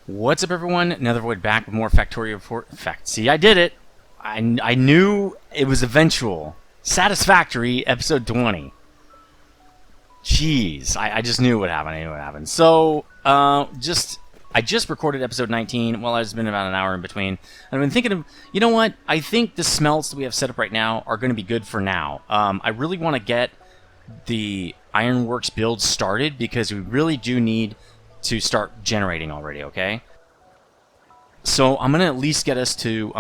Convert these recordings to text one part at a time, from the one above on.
What's up, everyone? Another Void back with more Factorio report. See, I did it. I knew it was eventual. Satisfactory, episode 20. Jeez, I just knew what happened. I knew what happened. So, I just recorded episode 19. Well, it's been about an hour in between. I've been thinking of, you know what? I think the smelts that we have set up right now are going to be good for now. I really want to get the Ironworks build started because we really do need to start generating already, okay? So I'm going to at least get us to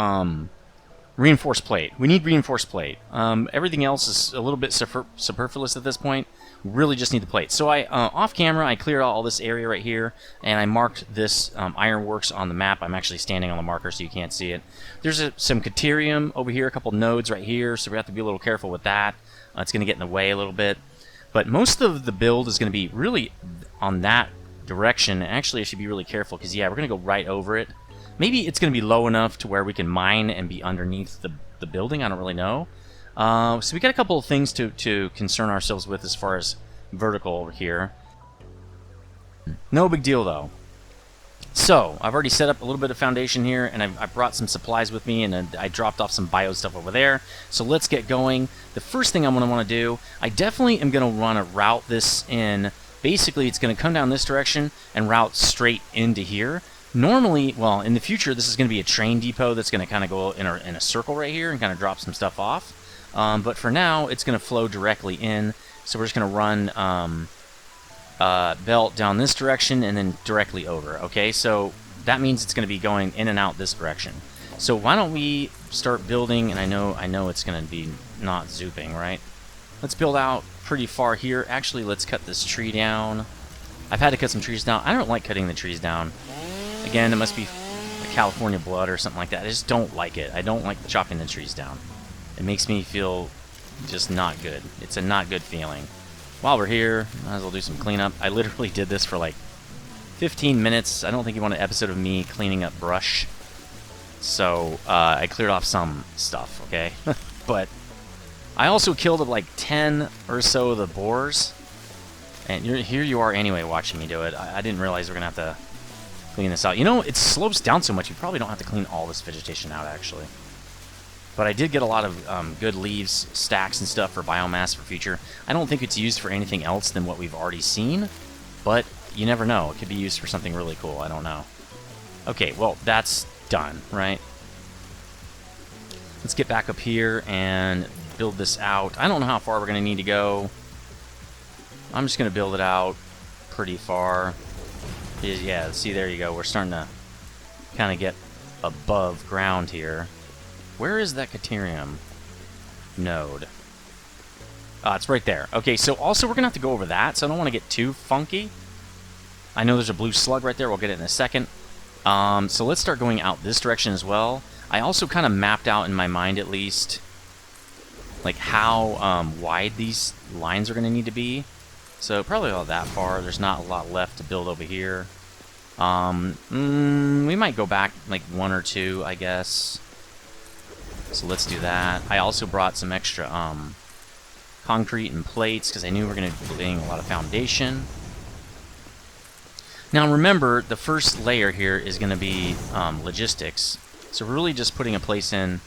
reinforced plate. We need reinforced plate. Everything else is a little bit superfluous at this point. We really just need the plate. So off camera, I cleared out all this area right here, and I marked this Ironworks on the map. I'm actually standing on the marker so you can't see it. There's some Caterium over here, a couple nodes right here, so we have to be a little careful with that. It's going to get in the way a little bit. But most of the build is going to be really on that direction. Actually, I should be really careful because, yeah, we're going to go right over it. Maybe it's going to be low enough to where we can mine and be underneath the building. I don't really know. So we got a couple of things to concern ourselves with as far as vertical over here. No big deal, though. So, I've already set up a little bit of foundation here, and I brought some supplies with me, and I dropped off some bio stuff over there. So let's get going. The first thing I'm going to want to do, I definitely am going to want to route this in. Basically, it's going to come down this direction and route straight into here. Normally, well, in the future, this is going to be a train depot that's going to kind of go in a circle right here and kind of drop some stuff off. But for now, it's going to flow directly in. So we're just going to run belt down this direction and then directly over. Okay, so that means it's going to be going in and out this direction. So why don't we start building? And I know it's going to be not zooping, right? Let's build out pretty far here. Actually, let's cut this tree down. I've had to cut some trees down. I don't like cutting the trees down. Again, it must be a California blood or something like that. I just don't like it. I don't like chopping the trees down. It makes me feel just not good. It's a not good feeling. While we're here, might as well do some cleanup. I literally did this for like 15 minutes. I don't think you want an episode of me cleaning up brush. So, I cleared off some stuff, okay? But I also killed like 10 or so of the boars. And here you are anyway watching me do it. I didn't realize we're going to have to clean this out. You know, it slopes down so much, you probably don't have to clean all this vegetation out, actually. But I did get a lot of good leaves, stacks, and stuff for biomass for future. I don't think it's used for anything else than what we've already seen, but you never know. It could be used for something really cool. I don't know. Okay, well, that's done, right? Let's get back up here and build this out. I don't know how far we're going to need to go. I'm just going to build it out pretty far. Yeah, see, there you go. We're starting to kind of get above ground here. Where is that Caterium node? It's right there. Okay, so also we're going to have to go over that, so I don't want to get too funky. I know there's a blue slug right there. We'll get it in a second. So let's start going out this direction as well. I also kind of mapped out in my mind, at least, like how wide these lines are going to need to be. So probably not that far. There's not a lot left to build over here. We might go back like one or two, I guess. So let's do that. I also brought some extra concrete and plates because I knew we were going to be laying a lot of foundation. Now remember, the first layer here is going to be logistics. So we're really just putting a place in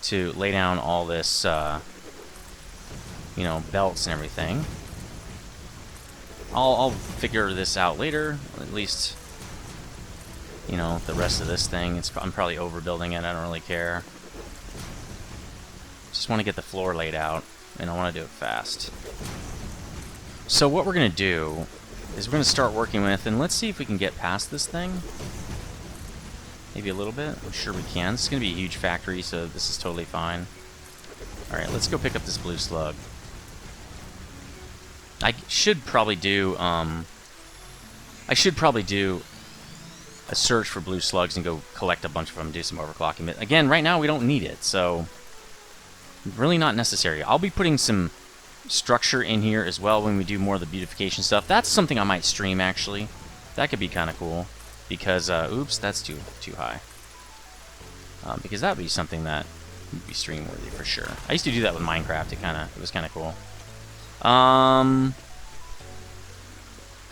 to lay down all this, you know, belts and everything. I'll figure this out later. At least, you know, the rest of this thing. I'm probably overbuilding it. I don't really care. Just want to get the floor laid out, and I want to do it fast. So what we're going to do is we're going to start working with, and let's see if we can get past this thing. Maybe a little bit. I'm sure we can. This is going to be a huge factory, so this is totally fine. Alright, let's go pick up this blue slug. I should probably do a search for blue slugs and go collect a bunch of them and do some overclocking. But again, right now we don't need it, so really not necessary. I'll be putting some structure in here as well when we do more of the beautification stuff. That's something I might stream, actually. That could be kind of cool. Because, oops, that's too high. Because that would be something that would be stream worthy for sure. I used to do that with Minecraft. It was kind of cool. How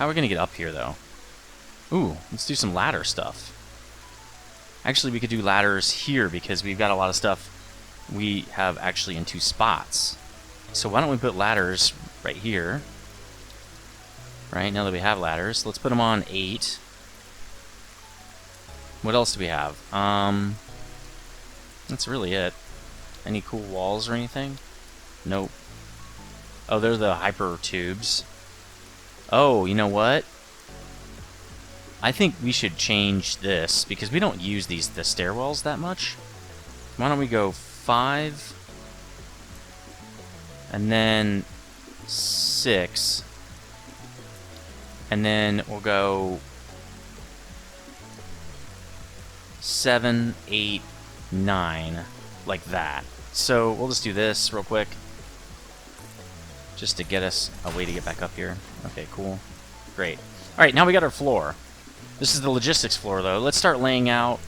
are we going to get up here, though? Ooh, let's do some ladder stuff. Actually, we could do ladders here because we've got a lot of stuff we have actually in 2 spots. So why don't we put ladders right here? Right, now that we have ladders, let's put them on 8. What else do we have? That's really it. Any cool walls or anything? Nope. Oh, they're the hyper tubes. Oh, you know what? I think we should change this because we don't use the stairwells that much. Why don't we go 5 and then 6 and then we'll go 7, 8, 9 like that. So we'll just do this real quick just to get us a way to get back up here. Okay, cool. Great. Alright, now we got our floor. This is the logistics floor, though. Let's start laying out.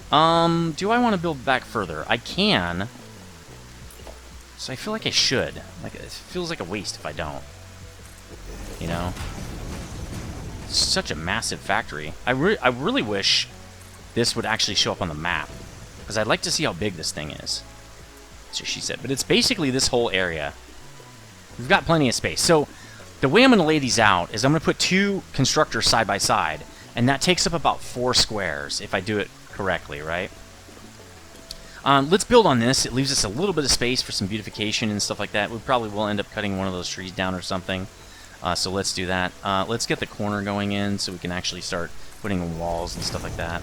Do I want to build back further? I can. So I feel like I should. Like, it feels like a waste if I don't. You know? It's such a massive factory. I really wish this would actually show up on the map. Because I'd like to see how big this thing is. That's what she said. But it's basically this whole area. We've got plenty of space. So the way I'm going to lay these out is I'm going to put 2 constructors side by side. And that takes up about 4 squares, if I do it correctly, right? Let's build on this. It leaves us a little bit of space for some beautification and stuff like that. We probably will end up cutting one of those trees down or something. So let's do that. Let's get the corner going in so we can actually start putting walls and stuff like that.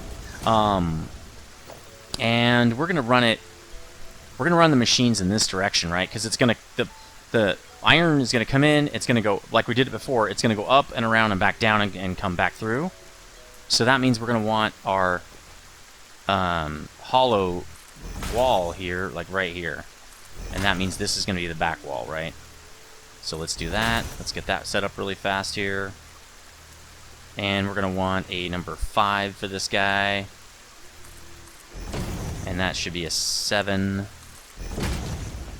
And we're going to run it... We're going to run the machines in this direction, right? Because it's going to... The iron is going to come in. It's going to go... Like we did it before. It's going to go up and around and back down and come back through. So that means we're going to want our hollow wall here, like right here. And that means this is going to be the back wall, right? So let's do that. Let's get that set up really fast here. And we're going to want a number 5 for this guy. And that should be a 7.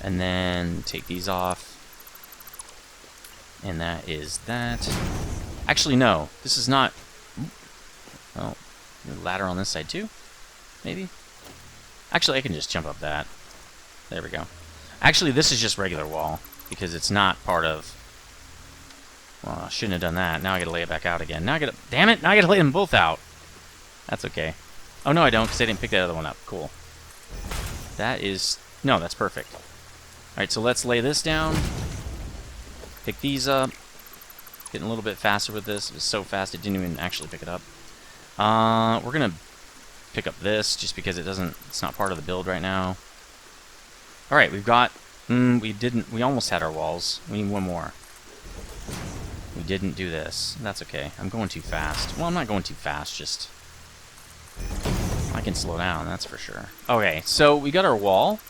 And then take these off. And that is that. Actually, no. This is not... Oh, ladder on this side too? Maybe? Actually, I can just jump up that. There we go. Actually, this is just regular wall, because it's not part of... Well, I shouldn't have done that. Now I gotta lay it back out again. Now I gotta... Damn it! Now I gotta lay them both out! That's okay. Oh, no, I don't, because I didn't pick that other one up. Cool. That is... No, that's perfect. Alright, so let's lay this down. Pick these up. Getting a little bit faster with this. It was so fast it didn't even actually pick it up. We're gonna pick up this just because it's not part of the build right now. Alright, we've got, we almost had our walls. We need one more. We didn't do this. That's okay. I'm going too fast. Well, I'm not going too fast, just, I can slow down, that's for sure. Okay, so we got our wall.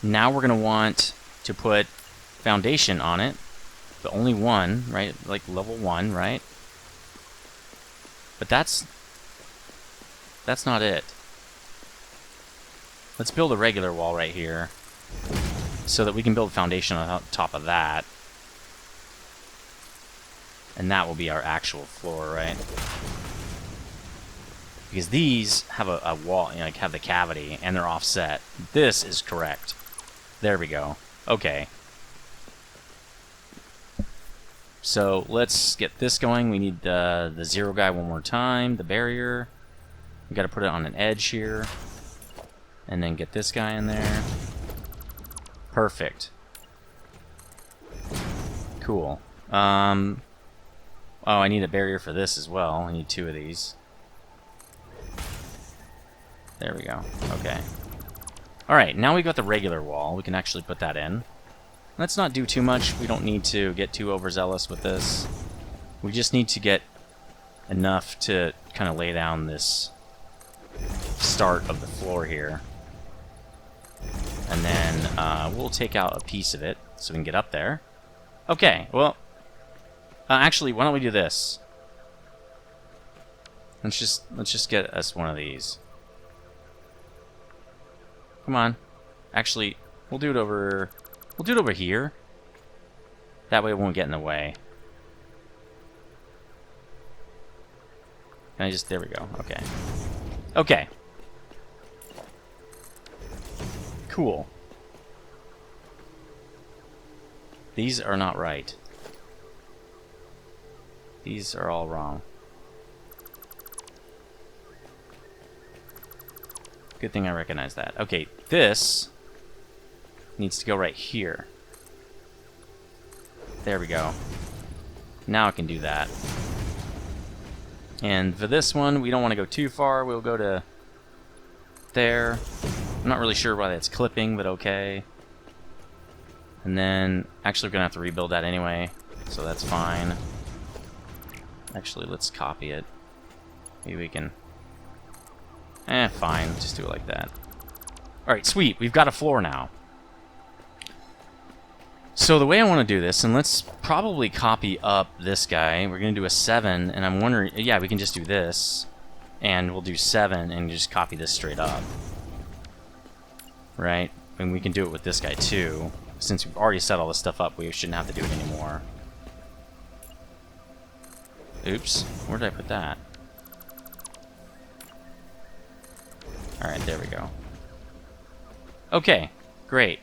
Now we're gonna want to put foundation on it, but only one, right? Like level 1, right? But that's not it. Let's build a regular wall right here so that we can build foundation on top of that. And that will be our actual floor, right? Because these have a wall, you know, like have the cavity, and they're offset. This is correct. There we go. Okay. So let's get this going. We need the 0 guy one more time, the barrier. We got to put it on an edge here. And then get this guy in there. Perfect. Cool. Oh, I need a barrier for this as well. I need 2 of these. There we go. Okay. Alright, now we got the regular wall. We can actually put that in. Let's not do too much. We don't need to get too overzealous with this. We just need to get enough to kind of lay down this start of the floor here. And then we'll take out a piece of it so we can get up there. Okay, well, actually, why don't we do this? Let's just get us one of these. Come on. Actually, we'll do it over here. That way it won't get in the way. Can I just... There we go. Okay. Okay. Cool. These are not right. These are all wrong. Good thing I recognize that. Okay, this needs to go right here. There we go. Now I can do that. And for this one, we don't want to go too far. We'll go to there. I'm not really sure why that's clipping, but okay. And then, actually, we're going to have to rebuild that anyway, so that's fine. Actually, let's copy it. Maybe we can... fine. Just do it like that. Alright, sweet. We've got a floor now. So the way I want to do this, and let's probably copy up this guy. We're going to do a 7, and I'm wondering... Yeah, we can just do this, and we'll do 7, and just copy this straight up. Right? And we can do it with this guy, too. Since we've already set all this stuff up, we shouldn't have to do it anymore. Oops. Where did I put that? Alright, there we go. Okay, great.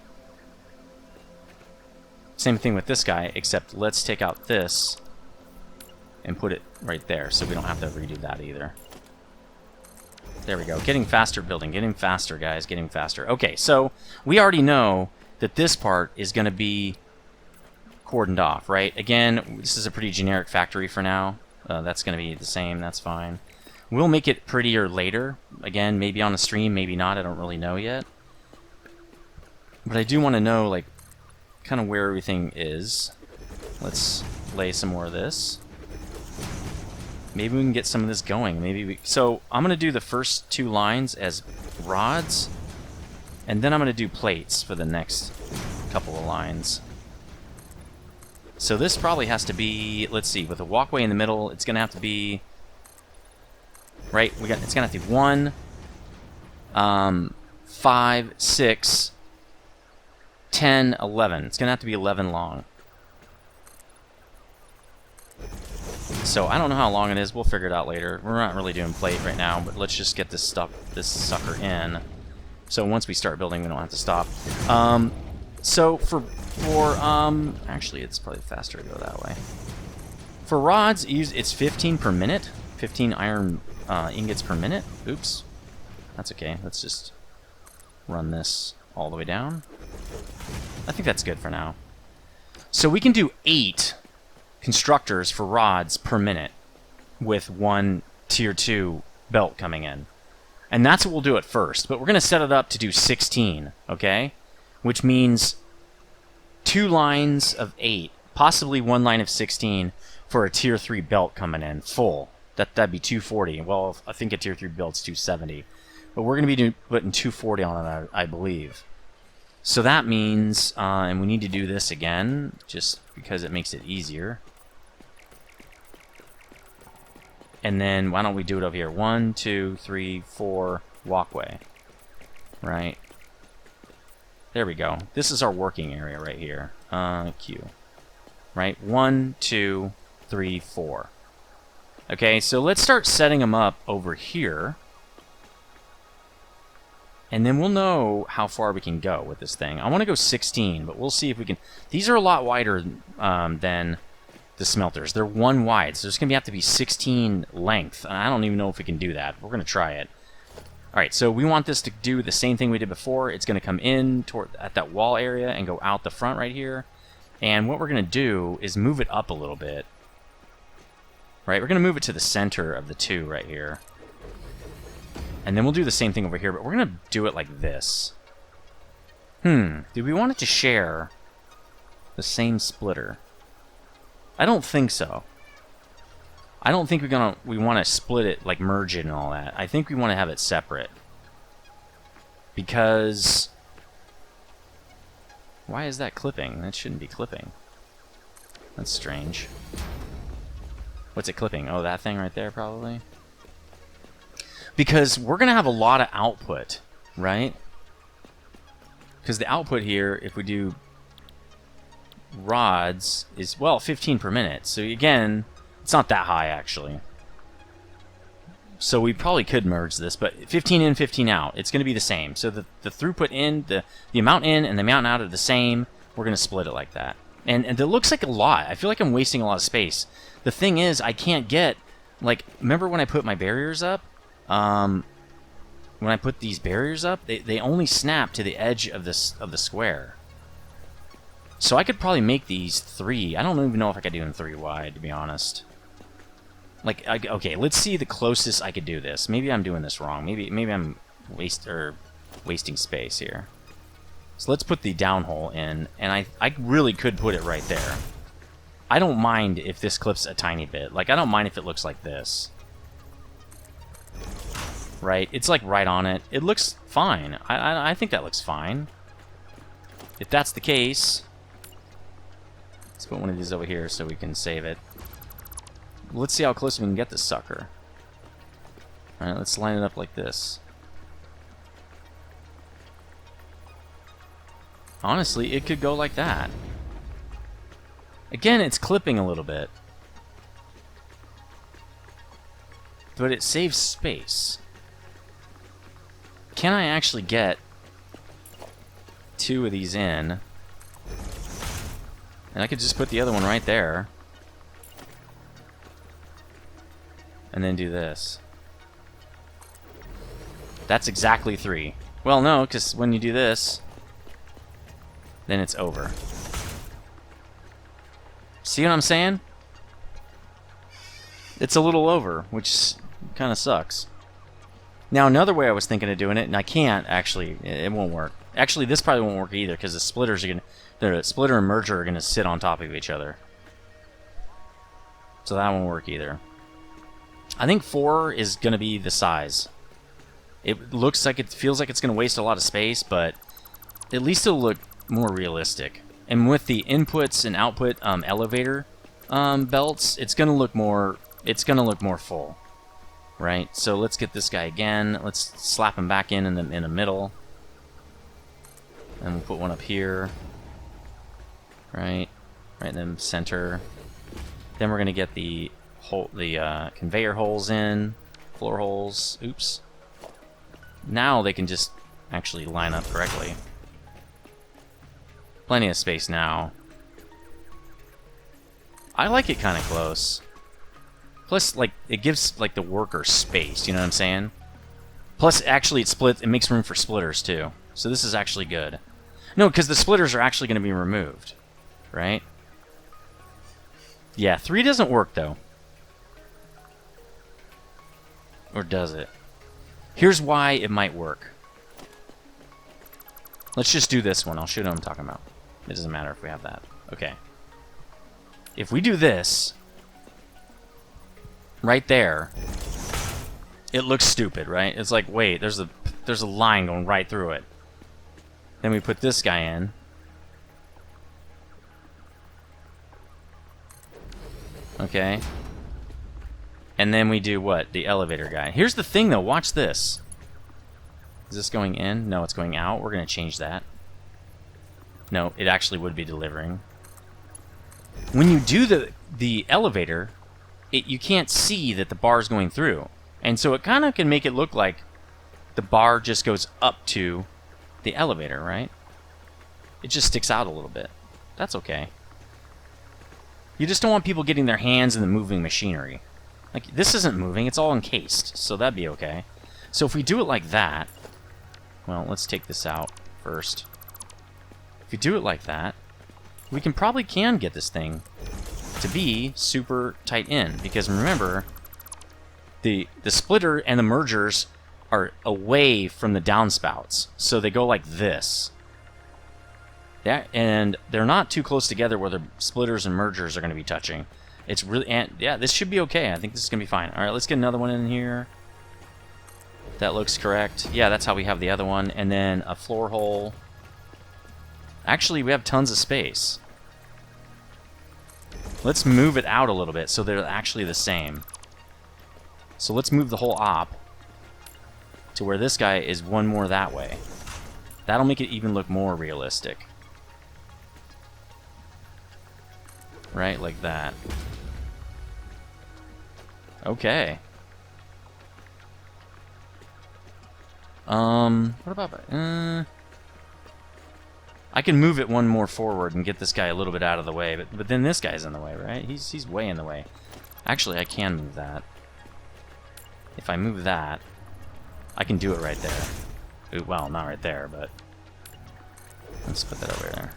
Same thing with this guy, except let's take out this and put it right there, so we don't have to redo that either. There we go. Getting faster building. Getting faster, guys. Getting faster. Okay, so we already know that this part is going to be cordoned off, right? Again, this is a pretty generic factory for now. That's going to be the same. That's fine. We'll make it prettier later. Again, maybe on a stream, maybe not. I don't really know yet. But I do want to know, like, kind of where everything is. Let's lay some more of this. Maybe we can get some of this going. Maybe we... So, I'm going to do the first 2 lines as rods. And then I'm going to do plates for the next couple of lines. So this probably has to be... Let's see. With a walkway in the middle, it's going to have to be... Right? It's going to have to be 1, 5, 6, 10, 11. It's going to have to be 11 long. So I don't know how long it is. We'll figure it out later. We're not really doing plate right now, but let's just get this sucker in. So once we start building, we don't have to stop. So actually, it's probably faster to go that way. For rods, it's 15 per minute. 15 iron ingots per minute. Oops. That's okay. Let's just run this all the way down. I think that's good for now. So we can do 8 constructors for rods per minute with 1 tier 2 belt coming in. And that's what we'll do at first. But we're going to set it up to do 16, okay? Which means 2 lines of 8, possibly 1 line of 16 for a tier 3 belt coming in full. That'd be 240. Well, I think a tier 3 belt's 270. But we're going to be putting 240 on it, I believe. So that means, and we need to do this again, just because it makes it easier. And then, why don't we do it over here? 1, 2, 3, 4, walkway. Right? There we go. This is our working area right here. Q. Right? 1, 2, 3, 4. Okay, so let's start setting them up over here. And then we'll know how far we can go with this thing. I want to go 16, but we'll see if we can... These are a lot wider than the smelters. They're 1 wide, so there's going to have to be 16 length. And I don't even know if we can do that. We're going to try it. Alright, so we want this to do the same thing we did before. It's going to come in at that wall area and go out the front right here. And what we're going to do is move it up a little bit. Right, we're going to move it to the center of the 2 right here. And then we'll do the same thing over here, but we're going to do it like this. Do we want it to share the same splitter? I don't think so. I don't think we want to split it, like merge it and all that. I think we want to have it separate. Because... Why is that clipping? That shouldn't be clipping. That's strange. What's it clipping? Oh, that thing right there, probably? Because we're going to have a lot of output, right? Because the output here, if we do rods, is, well, 15 per minute. So again, it's not that high, actually. So we probably could merge this, but 15 in, 15 out. It's going to be the same. So the throughput in, the amount in and the amount out are the same. We're going to split it like that. And it looks like a lot. I feel like I'm wasting a lot of space. The thing is, I can't get, like, remember when I put my barriers up? When I put these barriers up, they only snap to the edge of the square. So I could probably make these 3. I don't even know if I could do them 3 wide, to be honest. Like, okay, let's see the closest I could do this. Maybe I'm doing this wrong. Maybe I'm wasting space here. So let's put the down hole in, and I really could put it right there. I don't mind if this clips a tiny bit. Like, I don't mind if it looks like this. Right? It's like right on it. It looks fine. I think that looks fine. If that's the case, let's put one of these over here so we can save it. Let's see how close we can get this sucker. Alright, let's line it up like this. Honestly, it could go like that. Again, it's clipping a little bit. But it saves space. Can I actually get 2 of these in? And I could just put the other one right there. And then do this. That's exactly 3. Well, no, because when you do this, then it's over. See what I'm saying? It's a little over, which kind of sucks. Now, another way I was thinking of doing it, and I can't, actually, it won't work. Actually, this probably won't work either, because the splitters are going to, the splitter and merger are going to sit on top of each other. So that won't work either. I think 4 is going to be the size. It looks like, it feels like it's going to waste a lot of space, but at least it'll look more realistic. And with the inputs and output elevator belts, it's going to look more full. Right? So let's get this guy again. Let's slap him back in the middle. And we'll put one up here. Right? Right in the center. Then we're going to get the conveyor holes in, floor holes. Oops. Now they can just actually line up correctly. Plenty of space now. I like it kind of close. Plus, like, it gives, like, the worker space, you know what I'm saying? Plus, actually, it makes room for splitters, too. So this is actually good. No, because the splitters are actually going to be removed. Right? Yeah, 3 doesn't work, though. Or does it? Here's why it might work. Let's just do this one. I'll show you what I'm talking about. It doesn't matter if we have that. Okay. If we do this, right there, it looks stupid, right? It's like, wait, there's a line going right through it. Then we put this guy in. Okay. And then we do what? The elevator guy. Here's the thing, though. Watch this. Is this going in? No, it's going out. We're going to change that. No, it actually would be delivering. When you do the elevator, you can't see that the bar is going through. And so it kind of can make it look like the bar just goes up to the elevator, right? It just sticks out a little bit. That's okay. You just don't want people getting their hands in the moving machinery. Like, this isn't moving, it's all encased, so that'd be okay. So if we do it like that, well, let's take this out first. If we do it like that, we probably can get this thing to be super tight in, because remember, the splitter and the mergers are away from the downspouts, so they go like this. And they're not too close together where the splitters and mergers are going to be touching. It's really, and yeah, this should be okay. I think this is going to be fine. All right, let's get another one in here. That looks correct. Yeah, that's how we have the other one. And then a floor hole. Actually, we have tons of space. Let's move it out a little bit so they're actually the same. So let's move the whole op to where this guy is one more that way. That'll make it even look more realistic. Right, like that. Okay. What about... I can move it one more forward and get this guy a little bit out of the way, but then this guy's in the way, right? He's way in the way. Actually, I can move that. If I move that, I can do it right there. Ooh, well, not right there, but... Let's put that over there.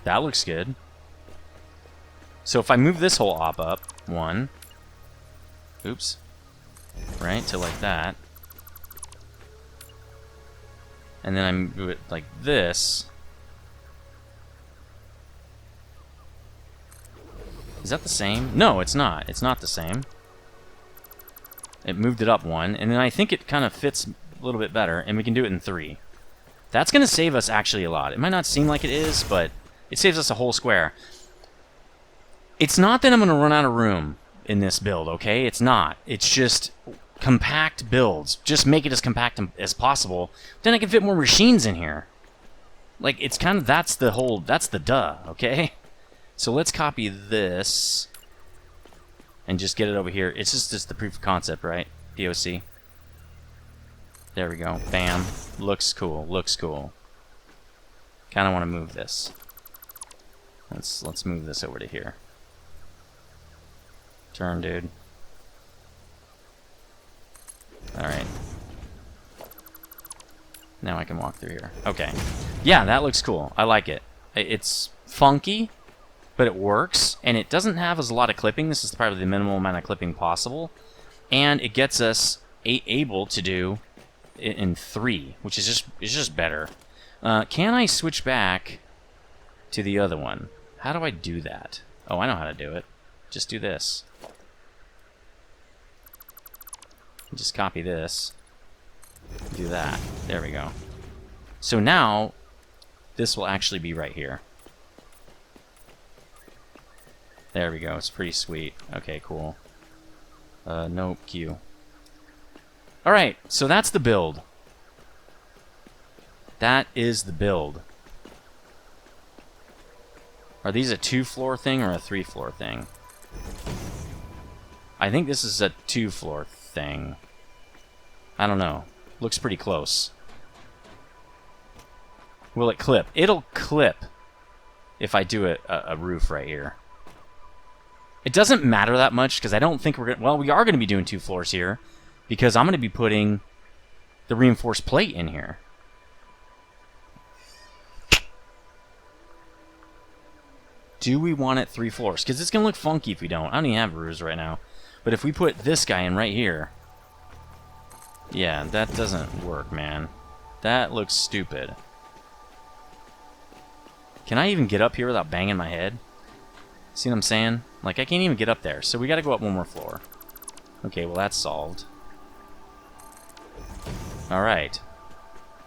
That looks good. So if I move this whole op up, one, oops, right, to like that, and then I move it like this, is that the same? No, it's not. It's not the same. It moved it up one, and then I think it kind of fits a little bit better, and we can do it in 3. That's going to save us actually a lot. It might not seem like it is, but it saves us a whole square. It's not that I'm going to run out of room in this build, okay? It's not. It's just compact builds. Just make it as compact as possible. Then I can fit more machines in here. Like, it's kind of, that's the duh, okay? So let's copy this and just get it over here. It's just the proof of concept, right? POC. There we go. Bam. Looks cool. Looks cool. Kind of want to move this. Let's move this over to here. Turn, dude. Alright. Now I can walk through here. Okay. Yeah, that looks cool. I like it. It's funky, but it works, and it doesn't have as a lot of clipping. This is probably the minimal amount of clipping possible. And it gets us able to do it in 3, which is just better. Can I switch back to the other one? How do I do that? Oh, I know how to do it. Just do this. Just copy this. Do that. There we go. So now, this will actually be right here. There we go. It's pretty sweet. Okay, cool. Nope, Q. Alright, so that's the build. That is the build. Are these a 2-floor thing or a 3-floor thing? I think this is a 2-floor thing. I don't know. Looks pretty close. Will it clip? It'll clip if I do a roof right here. It doesn't matter that much because I don't think we're going to... Well, we are going to be doing 2 floors here because I'm going to be putting the reinforced plate in here. Do we want it 3 floors? Because it's going to look funky if we don't. I don't even have roofs right now. But if we put this guy in right here... Yeah, that doesn't work, man. That looks stupid. Can I even get up here without banging my head? See what I'm saying? Like, I can't even get up there. So we got to go up 1 more floor. Okay, well, that's solved. Alright.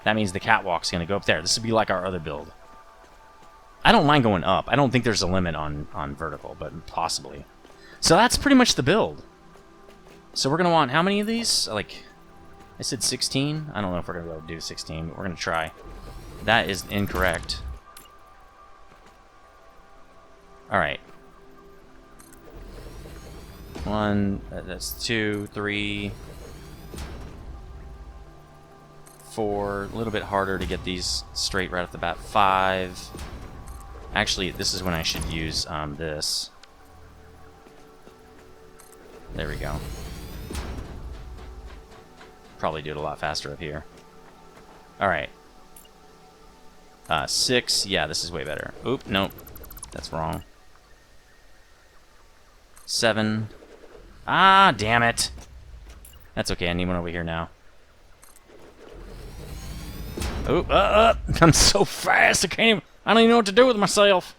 That means the catwalk's going to go up there. This would be like our other build. I don't mind going up. I don't think there's a limit on vertical, but possibly. So that's pretty much the build. So we're going to want how many of these? Like, I said 16? I don't know if we're going to be able to do 16, but we're going to try. That is incorrect. Alright. 1, that's 2, 3, 4. A little bit harder to get these straight right off the bat. 5. Actually, this is when I should use this. There we go. Probably do it a lot faster up here. Alright. 6. Yeah, this is way better. Oop, nope. That's wrong. 7. Ah, damn it. That's okay, I need one over here now. Oop, I'm so fast, I don't even know what to do with myself.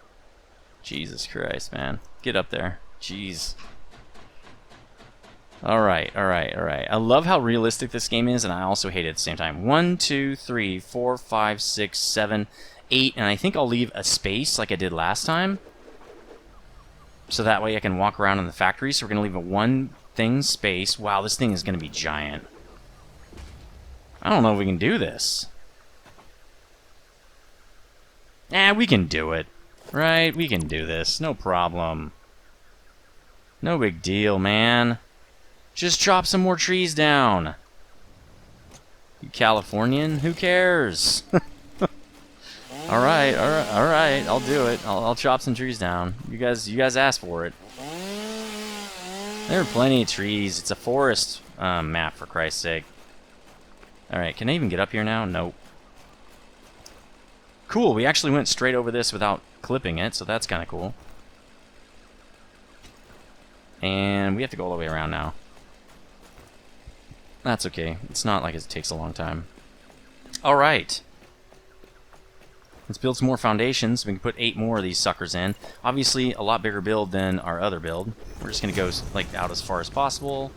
Jesus Christ, man. Get up there. Jeez. Alright, alright, alright. I love how realistic this game is, and I also hate it at the same time. 1, 2, 3, 4, 5, 6, 7, 8, and I think I'll leave a space like I did last time. So that way I can walk around in the factory. So we're going to leave a 1 thing space. Wow, this thing is going to be giant. I don't know if we can do this. We can do it. Right? We can do this. No problem. No big deal, man. Just chop some more trees down. You Californian? Who cares? Alright, I'll do it. I'll chop some trees down. You guys asked for it. There are plenty of trees. It's a forest map, for Christ's sake. Alright, can I even get up here now? Nope. Cool, we actually went straight over this without clipping it, so that's kind of cool. And we have to go all the way around now. That's okay. It's not like it takes a long time. Alright. Let's build some more foundations. We can put 8 more of these suckers in. Obviously, a lot bigger build than our other build. We're just going to go like out as far as possible.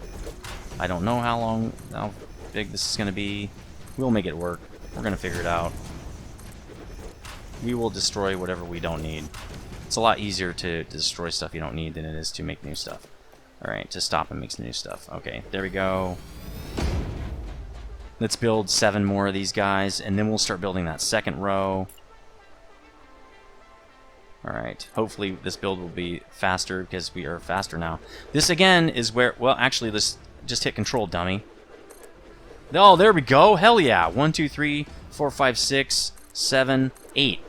I don't know how big this is going to be. We'll make it work. We're going to figure it out. We will destroy whatever we don't need. It's a lot easier to destroy stuff you don't need than it is to make new stuff. Alright, to stop and make new stuff. Okay, there we go. Let's build 7 more of these guys, and then we'll start building that second row. Alright, hopefully this build will be faster, because we are faster now. This, again, is where... Well, actually, let's just hit control, dummy. Oh, there we go! Hell yeah! 1, 2, 3, 4, 5, 6, 7, 8.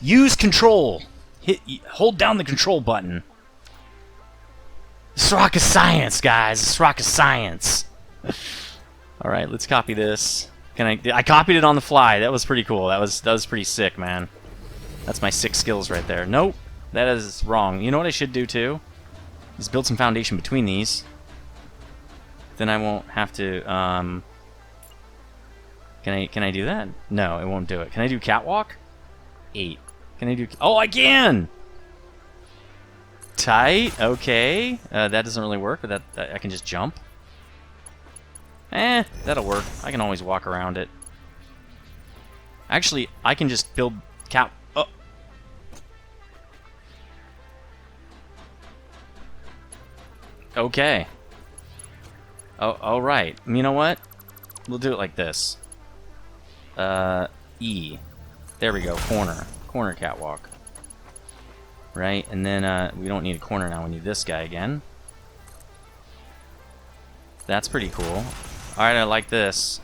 Use control! Hold down the control button. It's rocket science, guys! It's rocket science! Alright, let's copy this. I copied it on the fly. That was pretty cool. That was pretty sick, man. That's my 6 skills right there. Nope, that is wrong. You know what I should do too? Is build some foundation between these. Then I won't have to. Can I do that? No, it won't do it. Can I do catwalk? 8. Can I do? Oh, I can. Tight. Okay. That doesn't really work, but that I can just jump. That'll work. I can always walk around it. Actually, I can just build cat. Oh. Okay. Oh, all right. You know what? We'll do it like this. E. There we go. Corner catwalk. Right, and then we don't need a corner now. We need this guy again. That's pretty cool. Alright, I like this.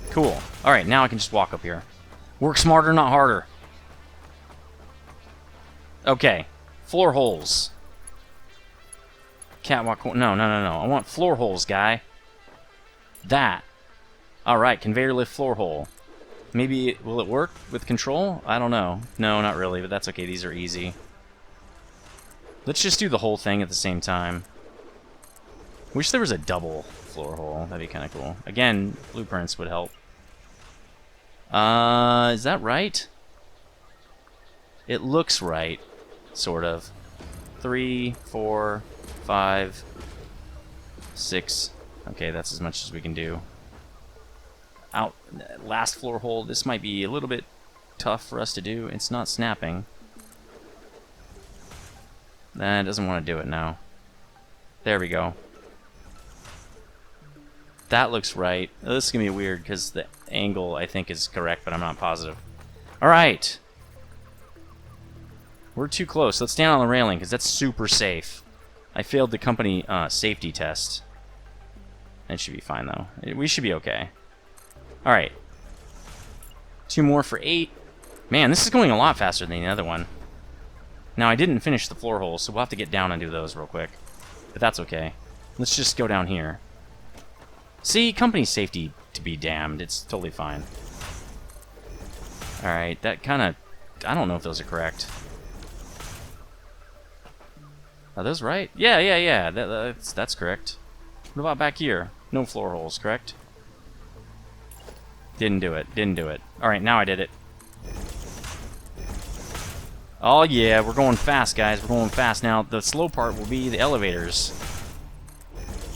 Cool. Alright, now I can just walk up here. Work smarter, not harder. Okay. Floor holes. Catwalk. No. I want floor holes, guy. That. Alright, conveyor lift floor hole. Maybe, will it work with control? I don't know. No, not really, but that's okay. These are easy. Let's just do the whole thing at the same time. Wish there was a double floor hole. That'd be kind of cool. Again, blueprints would help. Is that right? It looks right. Sort of. 3, 4, 5, 6. Okay, that's as much as we can do. Out. Last floor hole. This might be a little bit tough for us to do. It's not snapping. Nah, it doesn't want to do it now. There we go. That looks right. This is going to be weird because the angle, I think, is correct, but I'm not positive. Alright. We're too close. Let's stand on the railing because that's super safe. I failed the company safety test. It should be fine, though. We should be okay. Alright. 2 more for 8. Man, this is going a lot faster than the other one. Now, I didn't finish the floor holes, so we'll have to get down and do those real quick. But that's okay. Let's just go down here. See, company safety to be damned. It's totally fine. Alright, that kind of... I don't know if those are correct. Are those right? Yeah. That's correct. What about back here? No floor holes, correct? Didn't do it. Alright, now I did it. Oh yeah, we're going fast, guys. We're going fast. Now, the slow part will be the elevators.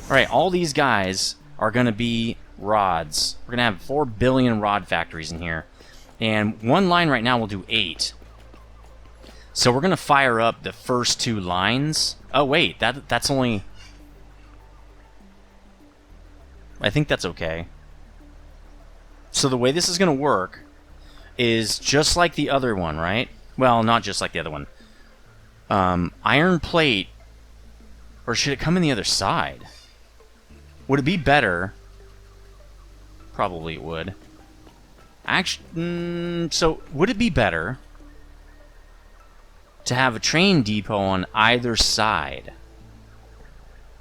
Alright, all these guys are going to be rods. We're going to have 4 billion rod factories in here. And one line right now will do 8. So we're going to fire up the first 2 lines. Oh, wait, that's only... I think that's okay. So the way this is going to work is just like the other one, right? Well, not just like the other one. iron plate, or should it come in the other side? Would it be better? Probably it would. Actually, so would it be better to have a train depot on either side?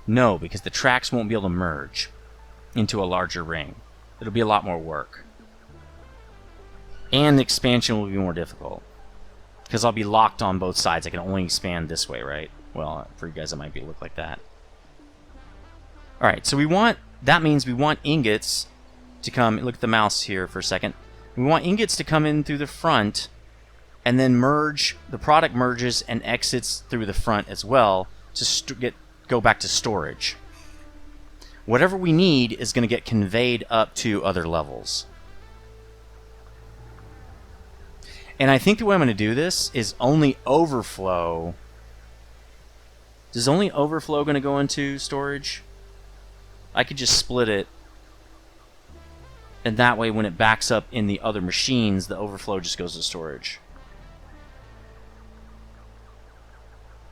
No, because the tracks won't be able to merge into a larger ring. It'll be a lot more work. And the expansion will be more difficult. Because I'll be locked on both sides. I can only expand this way, right? Well, for you guys it might look like that. Alright, so that means we want ingots to come, look at the mouse here for a second. We want ingots to come in through the front and then merge, the product merges and exits through the front as well to go back to storage. Whatever we need is going to get conveyed up to other levels. And I think the way I'm going to do this is only overflow. Is only overflow going to go into storage? I could just split it. And that way when it backs up in the other machines, the overflow just goes to storage.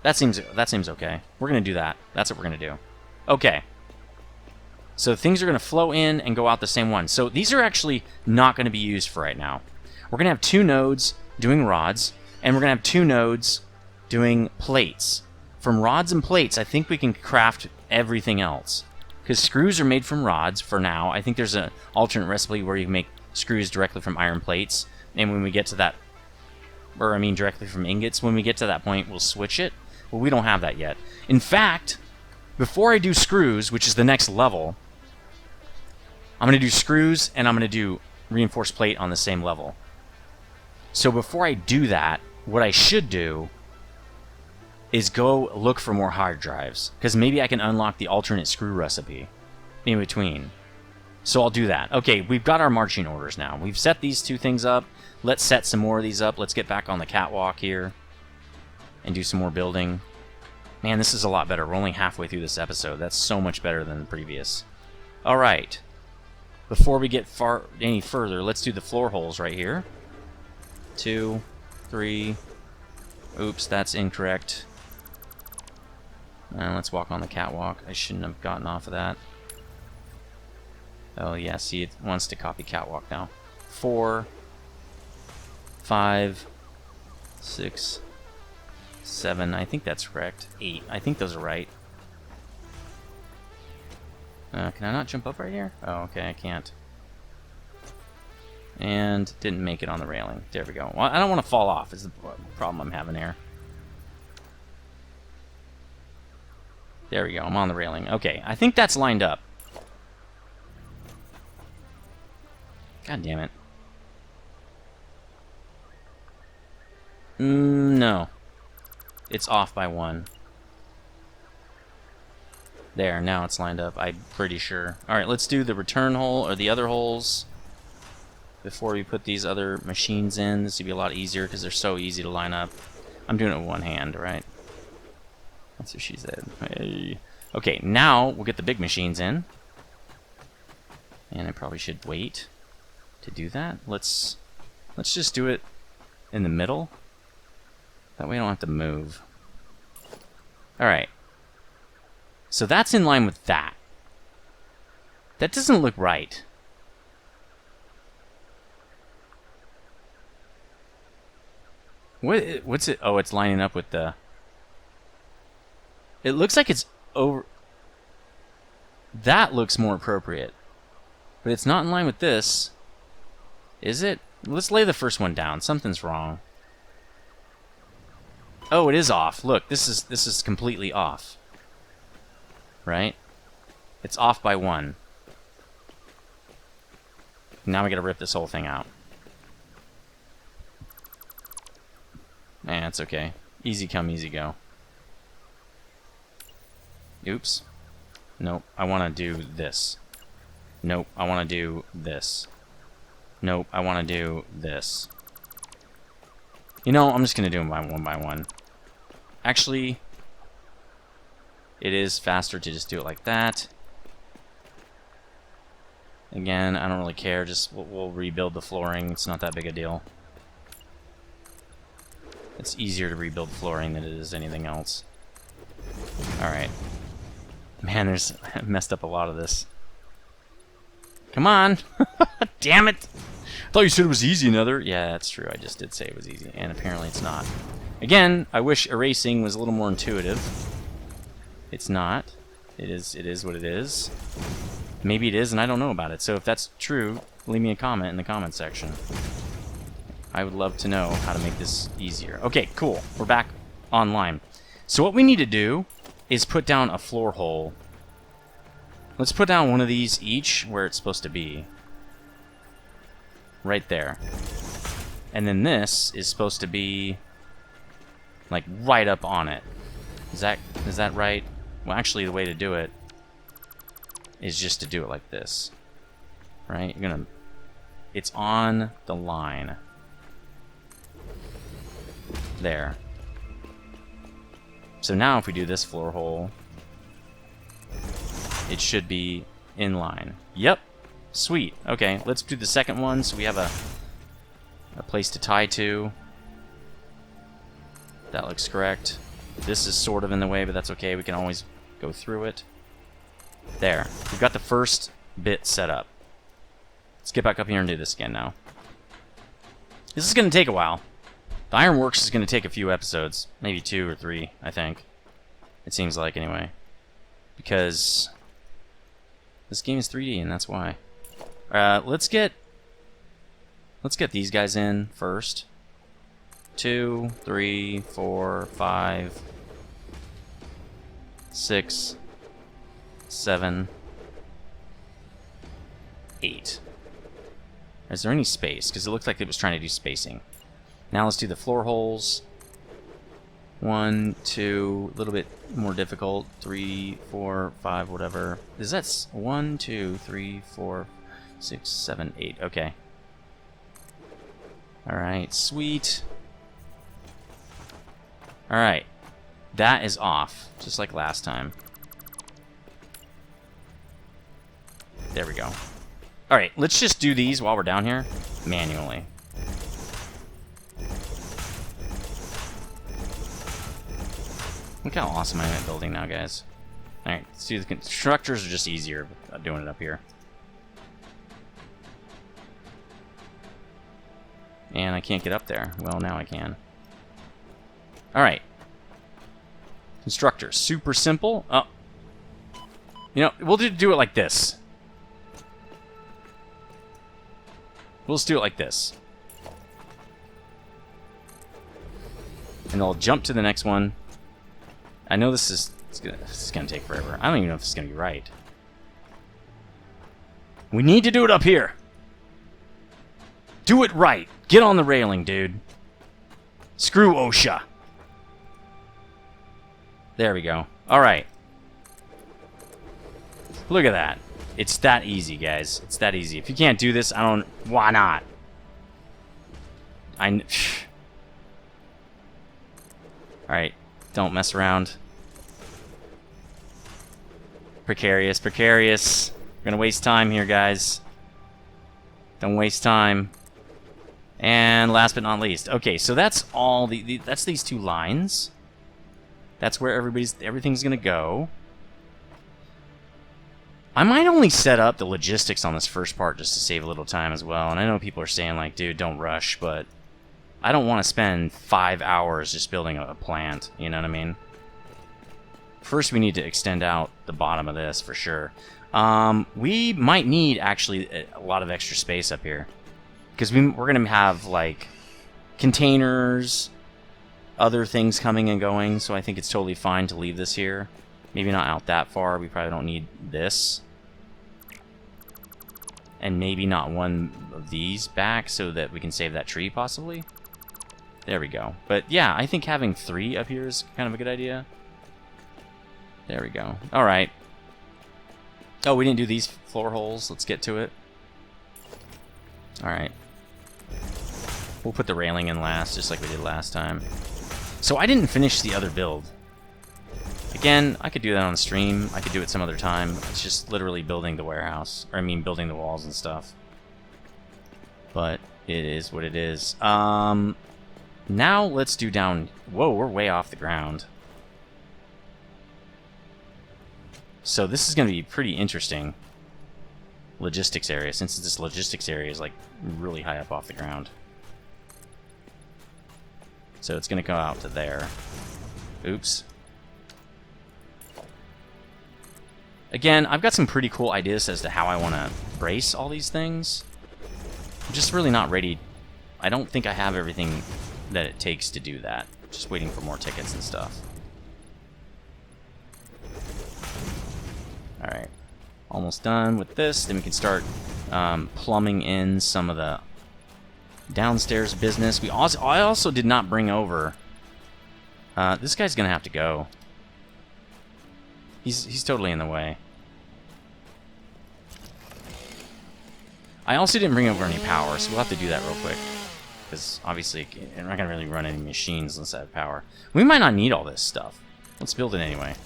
That seems okay. We're going to do that. That's what we're going to do. Okay. So things are going to flow in and go out the same one. So these are actually not going to be used for right now. We're going to have 2 nodes doing rods, and we're going to have 2 nodes doing plates. From rods and plates, I think we can craft everything else. Because screws are made from rods for now. I think there's an alternate recipe where you can make screws directly from iron plates. And when we get to that, or I mean directly from ingots, when we get to that point, we'll switch it. Well, we don't have that yet. In fact, before I do screws, which is the next level, I'm going to do screws and I'm going to do reinforced plate on the same level. So before I do that, what I should do is go look for more hard drives, because maybe I can unlock the alternate screw recipe in between. So I'll do that. Okay, we've got our marching orders now. We've set these 2 things up. Let's set some more of these up. Let's get back on the catwalk here and do some more building. Man, this is a lot better. We're only halfway through this episode. That's so much better than the previous. Alright. Before we get any further, let's do the floor holes right here. 2, 3. Oops, that's incorrect. Let's walk on the catwalk. I shouldn't have gotten off of that. Oh yeah, see, it wants to copy catwalk now. 4, 5, 6, 7. I think that's correct. 8. I think those are right. Can I not jump up right here? Oh, okay, I can't. And didn't make it on the railing. There we go. Well, I don't want to fall off is the problem I'm having here. There we go. I'm on the railing. Okay, I think that's lined up. God damn it. No. It's off by 1. There, now it's lined up. I'm pretty sure. Alright, let's do the return hole, or the other holes, before we put these other machines in. This would be a lot easier, because they're so easy to line up. I'm doing it with one hand, right? That's what she said. Hey. Okay, now we'll get the big machines in. And I probably should wait to do that. Let's just do it in the middle. That way I don't have to move. Alright. So that's in line with that. That doesn't look right. What's it? Oh, it's lining up with the... It looks like it's over... That looks more appropriate. But it's not in line with this. Is it? Let's lay the first one down. Something's wrong. Oh, it is off. Look, this is completely off. Right? It's off by 1. Now we gotta rip this whole thing out. It's okay. Easy come, easy go. Oops. Nope, I want to do this. Nope, I want to do this. Nope, I want to do this. You know, I'm just going to do them by one. Actually, it is faster to just do it like that. Again, I don't really care. Just we'll rebuild the flooring. It's not that big a deal. It's easier to rebuild flooring than it is anything else. Alright. Man, I messed up a lot of this. Come on! Damn it! I thought you said it was easy, another. Yeah, that's true. I just did say it was easy, and apparently it's not. Again, I wish erasing was a little more intuitive. It's not. It is what it is. Maybe it is, and I don't know about it. So if that's true, leave me a comment in the comment section. I would love to know how to make this easier. Okay, cool. We're back online. So what we need to do is put down a floor hole. Let's put down one of these each where it's supposed to be. Right there. And then this is supposed to be like right up on it. Is that right? Well, actually the way to do it is just to do it like this. Right? It's on the line. There. So now if we do this floor hole, it should be in line. Yep. Sweet. Okay, let's do the second one so we have a place to tie to. That looks correct. This is sort of in the way, but that's okay. We can always go through it. There. We've got the first bit set up. Let's get back up here and do this again now. This is going to take a while. The Ironworks is going to take a few episodes. Maybe 2 or 3, I think. It seems like, anyway. Because this game is 3D, and that's why. Let's get these guys in first. 2, 3, 4, 5, 6, 7, 8. Is there any space? Because it looked like it was trying to do spacing. Now let's do the floor holes. 1, 2, a little bit more difficult. 3, 4, 5, whatever. Is that 1, 2, 3, 4, 6, 7, 8? Okay. Alright, sweet. Alright. That is off, just like last time. There we go. Alright, let's just do these while we're down here manually. Look how awesome I am at building now, guys. Alright, see, the constructors are just easier doing it up here. And I can't get up there. Well, now I can. Alright. Constructors, super simple. Oh. You know, we'll do it like this. We'll just do it like this. And I'll jump to the next one. I know this is gonna take forever. I don't even know if this is gonna be right. We need to do it up here. Do it right. Get on the railing, dude. Screw OSHA. There we go. Alright. Look at that. It's that easy, guys. It's that easy. If you can't do this, why not? Alright. Don't mess around. Precarious, precarious. We're gonna waste time here, guys. Don't waste time. And last but not least. Okay, so that's all that's these 2 lines. That's where everything's gonna go. I might only set up the logistics on this first part just to save a little time as well. And I know people are saying, like, dude, don't rush, but I don't want to spend 5 hours just building a plant, you know what I mean? First, we need to extend out the bottom of this for sure. We might need, actually, a lot of extra space up here. Because we're going to have, like, containers, other things coming and going, so I think it's totally fine to leave this here. Maybe not out that far. We probably don't need this. And maybe not one of these back so that we can save that tree, possibly. There we go. But yeah, I think having 3 up here is kind of a good idea. There we go. Alright. Oh, we didn't do these floor holes. Let's get to it. Alright. We'll put the railing in last, just like we did last time. So I didn't finish the other build. Again, I could do that on the stream. I could do it some other time. It's just literally building the warehouse. Or I mean, building the walls and stuff. But it is what it is. Now let's do down... Whoa, we're way off the ground. So this is going to be pretty interesting. Logistics area, since this logistics area is like really high up off the ground. So it's going to go out to there. Oops. Again, I've got some pretty cool ideas as to how I want to brace all these things. I'm just really not ready. I don't think I have everything that it takes to do that. Just waiting for more tickets and stuff. Alright. Almost done with this. Then we can start plumbing in some of the downstairs business. I also did not bring over... this guy's going to have to go. He's totally in the way. I also didn't bring over any power, so we'll have to do that real quick. Because, obviously, we're not going to really run any machines unless I have power. We might not need all this stuff. Let's build it anyway.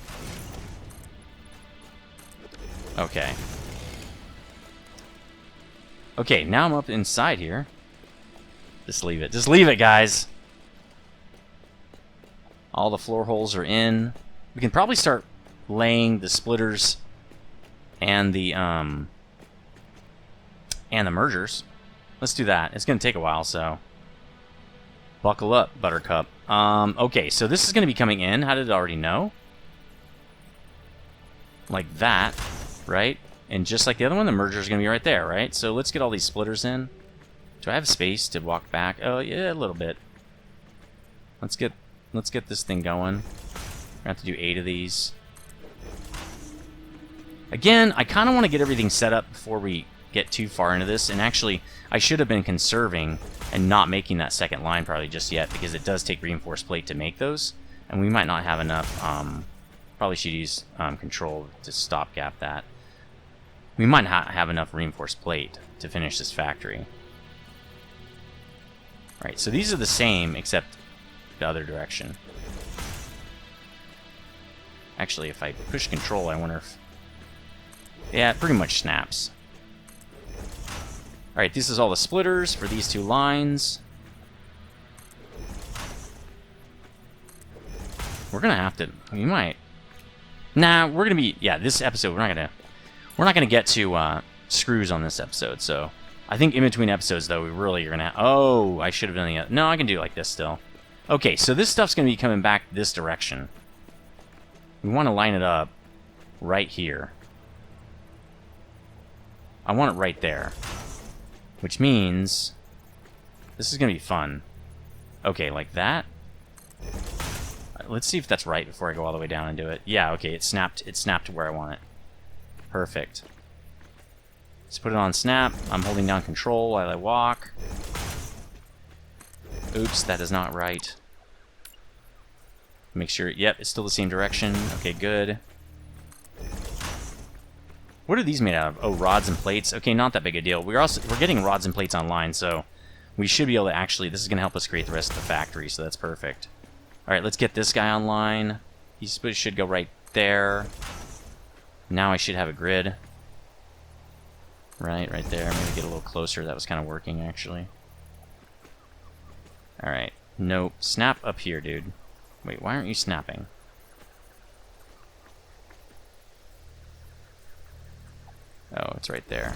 Okay. Okay, now I'm up inside here. Just leave it. Just leave it, guys! All the floor holes are in. We can probably start laying the splitters and the mergers. Let's do that. It's going to take a while, so buckle up, Buttercup. Okay, so this is going to be coming in. How did it already know? Like that, right? And just like the other one, the merger is going to be right there, right? So let's get all these splitters in. Do I have space to walk back? Oh, yeah, a little bit. Let's get this thing going. We're going to have to do 8 of these. Again, I kind of want to get everything set up before we get too far into this. And actually, I should have been conserving and not making that second line probably just yet, because it does take reinforced plate to make those. And we might not have enough... probably should use control to stopgap that. We might not have enough reinforced plate to finish this factory. Alright, so these are the same, except the other direction. Actually, if I push control, I wonder if... Yeah, it pretty much snaps. Alright, this is all the splitters for these 2 lines. We're gonna have to... We might... Nah, we're gonna be... Yeah, this episode, we're not gonna get to screws on this episode, so... I think in between episodes, though, we really are gonna... Oh, I should have done the other... No, I can do it like this still. Okay, so this stuff's gonna be coming back this direction. We want to line it up right here. I want it right there. Which means... This is gonna be fun. Okay, like that. Let's see if that's right before I go all the way down and do it. Yeah, okay, it snapped to where I want it. Perfect. Let's put it on snap. I'm holding down control while I walk. Oops, that is not right. Make sure, yep, it's still the same direction. Okay, good. What are these made out of? Oh, rods and plates. Okay, not that big a deal. We're getting rods and plates online, so we should be able to actually... This is going to help us create the rest of the factory, so that's perfect. Alright, let's get this guy online. He should go right there. Now I should have a grid. Right there. Maybe get a little closer. That was kind of working, actually. Alright. Nope. Snap up here, dude. Wait, why aren't you snapping? Oh, it's right there.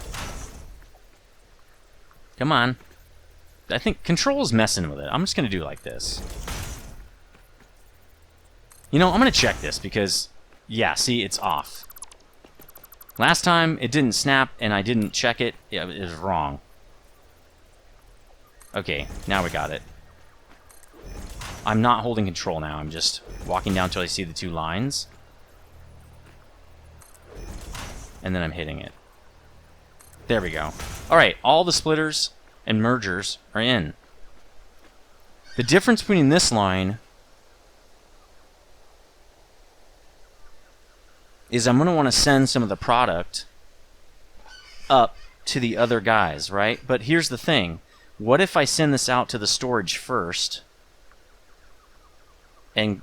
Come on. I think control's messing with it. I'm just going to do it like this. You know, I'm going to check this because, yeah, see, it's off. Last time, it didn't snap, and I didn't check it. Yeah, it was wrong. Okay, now we got it. I'm not holding control now. I'm just walking down until I see the 2 lines. And then I'm hitting it. There we go. Alright, all the splitters and mergers are in. The difference between this line is I'm going to want to send some of the product up to the other guys, right? But here's the thing. What if I send this out to the storage first and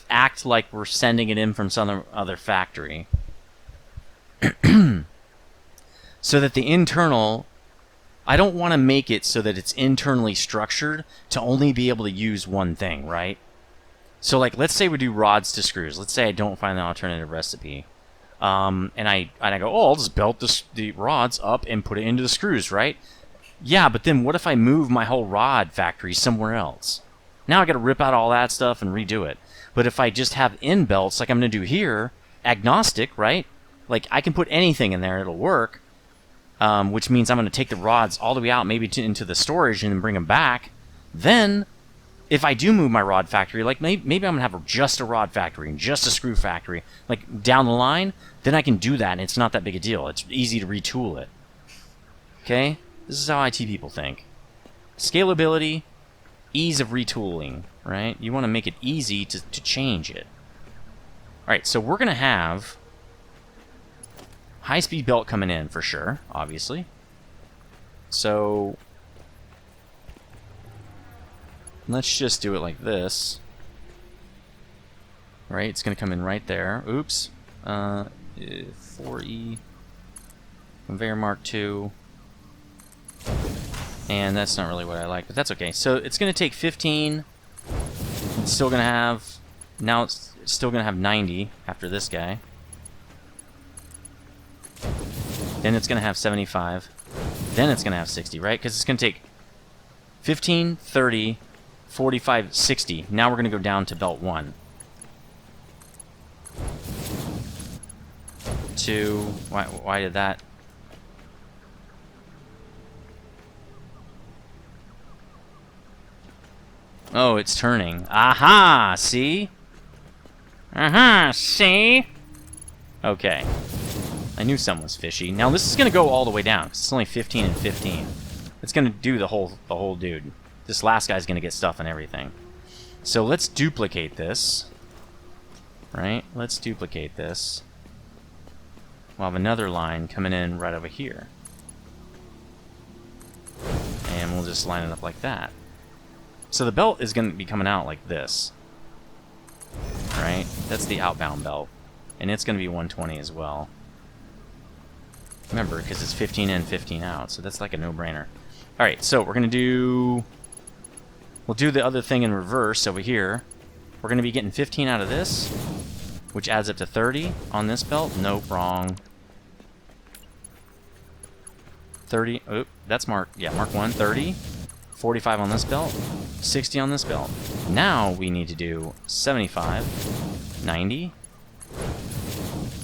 act like we're sending it in from some other factory? So that the internal I don't want to make it so that it's internally structured to only be able to use one thing, right? So, like, let's say we do rods to screws. Let's say I don't find the alternative recipe. And I go, oh, I'll just belt the rods up and put it into the screws, right? Yeah, but then what if I move my whole rod factory somewhere else? Now I got to rip out all that stuff and redo it. But if I just have end belts, like I'm going to do here, agnostic, right? Like, I can put anything in there, it'll work. Which means I'm going to take the rods all the way out, maybe into the storage, and then bring them back. Then, if I do move my rod factory, like maybe I'm going to have just a rod factory and just a screw factory, like down the line, then I can do that, and it's not that big a deal. It's easy to retool it. Okay? This is how IT people think. Scalability, ease of retooling, right? You want to make it easy to change it. Alright, so we're going to have high-speed belt coming in for sure, obviously. So let's just do it like this. Right, it's going to come in right there. Oops. 4E. Conveyor Mark II. And that's not really what I like, but that's okay. So it's going to take 15. It's still going to have... Now it's still going to have 90 after this guy. Then it's going to have 75. Then it's going to have 60, right? Because it's going to take 15, 30, 45, 60. Now we're going to go down to belt 1. 2. Why did that? Oh, it's turning. Aha! See? Aha! See? Okay. I knew something was fishy. Now this is going to go all the way down, because it's only 15 and 15. It's going to do the whole dude. This last guy's going to get stuff and everything. So let's duplicate this. Right? Let's duplicate this. We'll have another line coming in right over here. And we'll just line it up like that. So the belt is going to be coming out like this. Right? That's the outbound belt. And it's going to be 120 as well. Remember, because it's 15 in, 15 out, so that's like a no-brainer. Alright, so we're going to do... We'll do the other thing in reverse over here. We're going to be getting 15 out of this, which adds up to 30 on this belt. Nope, wrong. 30, oh, that's mark, yeah, mark 1, 30. 45 on this belt, 60 on this belt. Now we need to do 75, 90,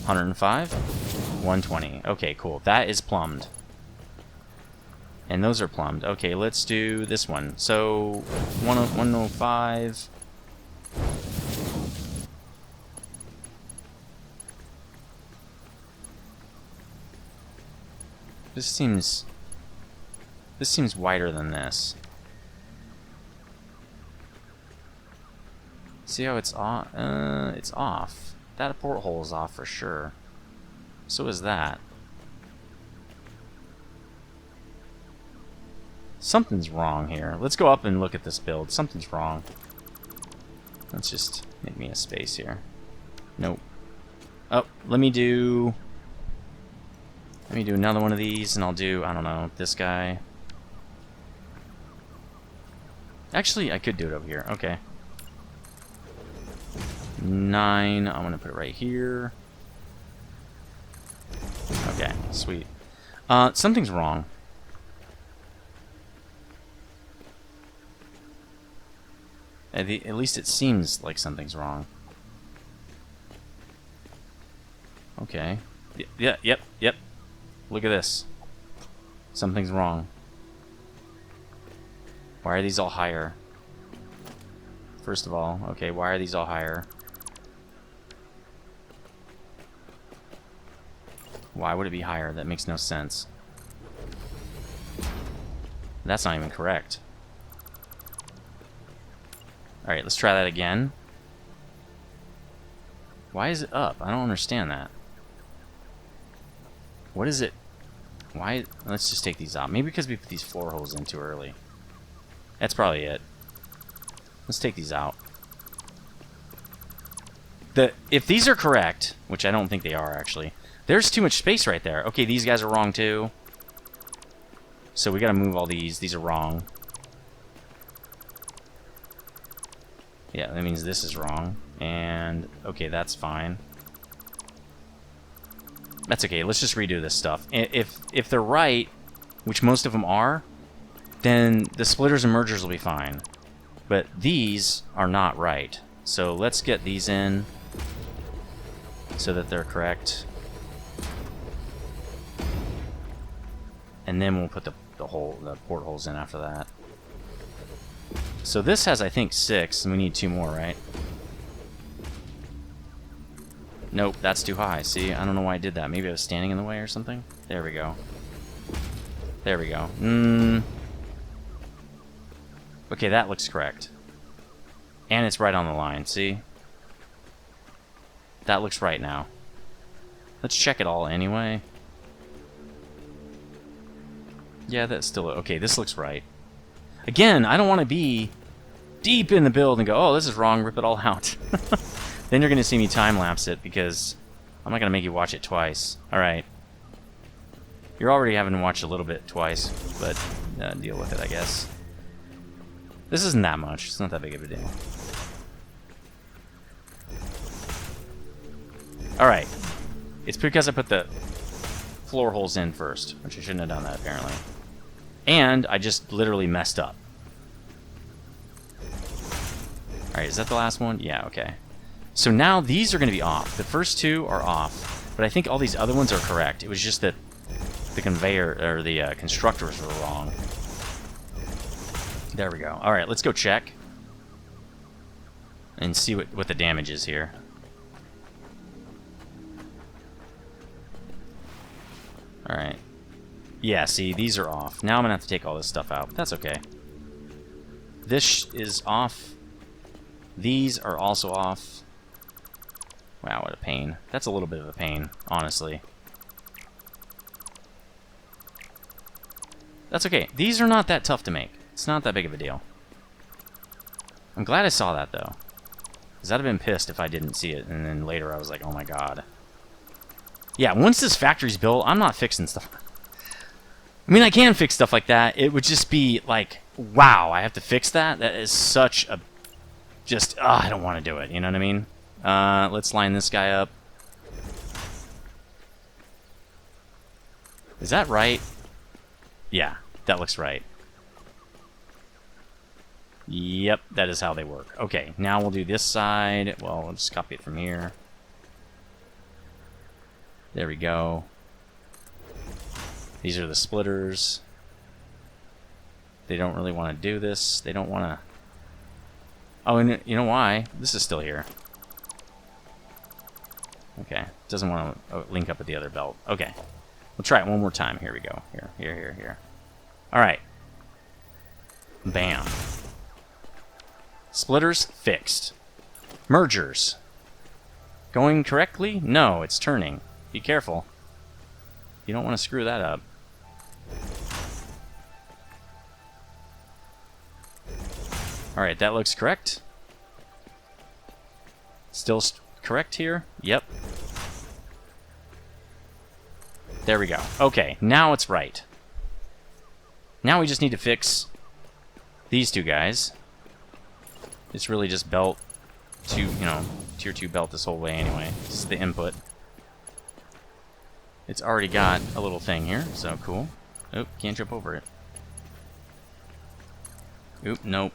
105, 120. Okay, cool. That is plumbed. And those are plumbed. Okay, let's do this one. So, 105. This seems wider than this. See how it's off? It's off. That porthole is off for sure. So is that. Something's wrong here. Let's go up and look at this build. Something's wrong. Let's just make me a space here. Nope. Oh, let me do another one of these, and I'll do, I don't know, this guy. Actually, I could do it over here. Okay. 9. I'm going to put it right here. Okay, sweet. Something's wrong. At least it seems like something's wrong. Okay. Yep. Look at this. Something's wrong. Why are these all higher? First of all, okay, why are these all higher? Why would it be higher? That makes no sense. That's not even correct. Alright, let's try that again. Why is it up? I don't understand that. What is it? Why? Let's just take these out. Maybe because we put these floor holes in too early. That's probably it. Let's take these out. If these are correct, which I don't think they are actually, there's too much space right there. Okay, these guys are wrong too. So we gotta move all these. These are wrong. Yeah, that means this is wrong. And, okay, that's fine. That's okay, let's just redo this stuff. If they're right, which most of them are, then the splitters and mergers will be fine. But these are not right. So let's get these in so that they're correct. And then we'll put the portholes in after that. So this has, I think, 6, and we need 2 more, right? Nope, that's too high. See, I don't know why I did that. Maybe I was standing in the way or something? There we go. There we go. Okay, that looks correct. And it's right on the line, see? That looks right now. Let's check it all anyway. Yeah, that's still... Okay, this looks right. Again, I don't want to be deep in the build and go, oh, this is wrong, rip it all out. Then you're going to see me time-lapse it, because I'm not going to make you watch it twice. Alright. You're already having to watch a little bit twice, but deal with it, I guess. This isn't that much. It's not that big of a deal. Alright. It's because I put the floor holes in first, which I shouldn't have done that, apparently. And I just literally messed up. Alright, is that the last one? Yeah, okay. So now these are going to be off. The first 2 are off, but I think all these other ones are correct. It was just that the conveyor, or the constructors were wrong. There we go. Alright, let's go check. And see what the damage is here. Alright. Yeah, see, these are off. Now I'm going to have to take all this stuff out, but that's okay. This is off. These are also off. Wow, what a pain. That's a little bit of a pain, honestly. That's okay. These are not that tough to make. It's not that big of a deal. I'm glad I saw that, though. Because I'd have been pissed if I didn't see it, and then later I was like, oh my god. Yeah, once this factory's built, I'm not fixing stuff. I mean, I can fix stuff like that. It would just be like, wow, I have to fix that? That is such a... Just, I don't want to do it, you know what I mean? Let's line this guy up. Is that right? Yeah, that looks right. Yep, that is how they work. Okay, now we'll do this side. Well, we'll just copy it from here. There we go. These are the splitters. They don't really want to do this. They don't want to... Oh, and you know why? This is still here. Okay. Doesn't want to link up with the other belt. Okay. We'll try it one more time. Here we go. Here. Alright. Bam. Splitters fixed. Mergers. Going correctly? No, it's turning. Be careful. You don't want to screw that up. Alright, that looks correct. Still correct here? Yep. There we go. Okay, now it's right. Now we just need to fix these 2 guys. It's really just belt 2, you know, tier 2 belt this whole way anyway. This is the input. It's already got a little thing here, so cool. Oop, can't jump over it. Oop, nope.